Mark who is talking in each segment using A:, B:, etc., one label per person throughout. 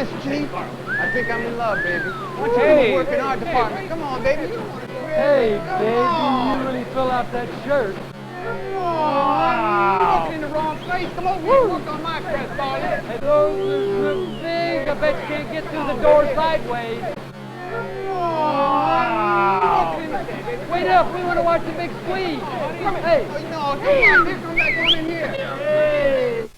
A: this, Chief. I think I'm in love, baby. I want you
B: Hey.
A: to work in our department. Come on, baby.
B: Hey, baby, you really fill out that shirt.
A: Wow. You're looking in the wrong place. Come over here and work on my crest, darling.
B: Hey, those are big. I bet you can't get through the door sideways.
A: Wow.
B: Wait up, we want to watch the big squeeze. Hey.
A: No, come on. Here comes that one in here.
B: Hey.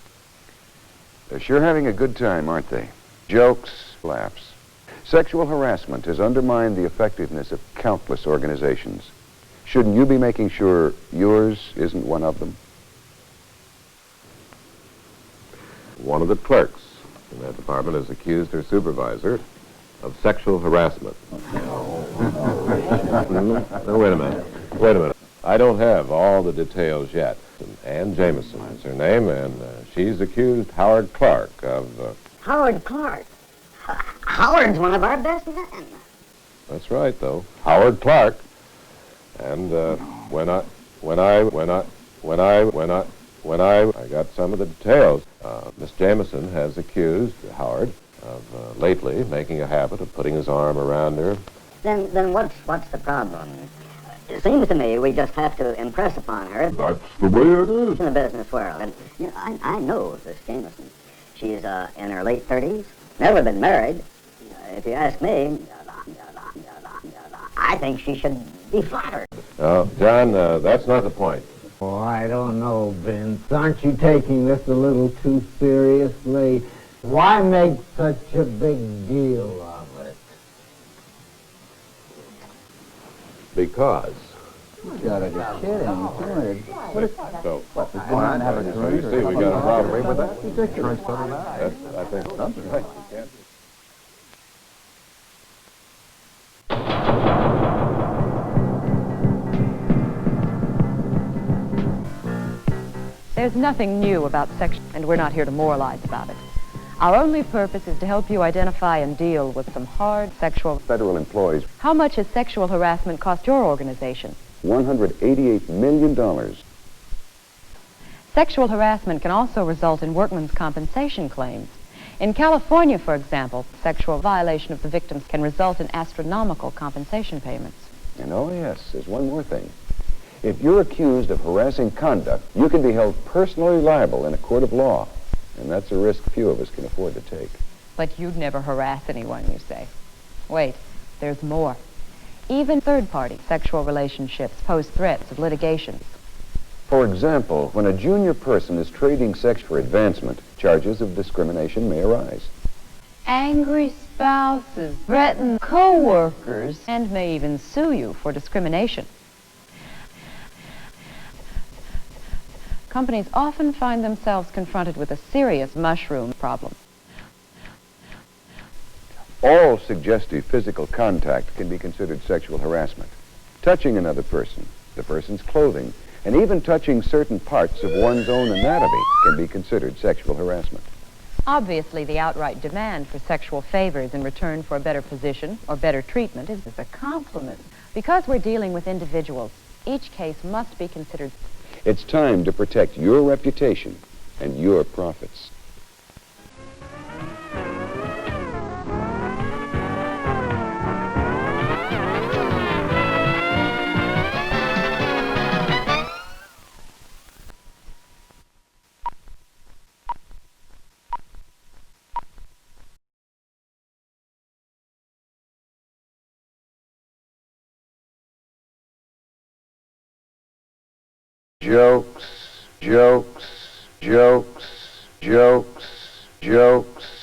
C: They're sure having a good time, aren't they? Jokes, laughs. Sexual harassment has undermined the effectiveness of countless organizations. Shouldn't you be making sure yours isn't one of them?
D: One of the clerks in that department has accused her supervisor of sexual harassment. No, wait a minute. I don't have all the details yet. Ann Jameson is her name, and she's accused Howard Clark of...
E: Howard Clark? Howard's one of our best men.
D: That's right, though. Howard Clark. And when I got some of the details, Miss Jameson has accused Howard of lately making a habit of putting his arm around her.
E: Then what's the problem? It seems to me we just have to impress upon her.
F: That's the way it is.
E: In the business world. And you know, I know this Jameson. She's in her late 30s, never been married. If you ask me, I think she should be flattered.
D: No, John, that's not the point.
G: Oh, I don't know, Vince. Aren't you taking this a little too seriously? Why make such a big deal of it?
D: Because.
G: You gotta be kidding.
D: So,
G: Go on, have a
D: so
G: drink.
D: you see, we got a problem with that?
G: Ridiculous.
D: That's, I think, something right. You can't.
H: There's nothing new about sex, and we're not here to moralize about it. Our only purpose is to help you identify and deal with some hard sexual...
C: Federal employees,
H: How much has sexual harassment cost your organization?
C: $188 million.
H: Sexual harassment can also result in workmen's compensation claims. In California, for example, sexual violation of the victims can result in astronomical compensation payments.
C: And oh yes, there's one more thing. If you're accused of harassing conduct, you can be held personally liable in a court of law. And that's a risk few of us can afford to take.
H: But you'd never harass anyone, you say. Wait, there's more. Even third-party sexual relationships pose threats of litigation.
C: For example, when a junior person is trading sex for advancement, charges of discrimination may arise.
H: Angry spouses threaten co-workers and may even sue you for discrimination. Companies often find themselves confronted with a serious mushroom problem.
C: All suggestive physical contact can be considered sexual harassment. Touching another person, the person's clothing, and even touching certain parts of one's own anatomy can be considered sexual harassment.
H: Obviously, the outright demand for sexual favors in return for a better position or better treatment is a compliment. Because we're dealing with individuals, each case must be considered.
C: It's time to protect your reputation and your profits. Jokes, jokes, jokes, jokes, jokes.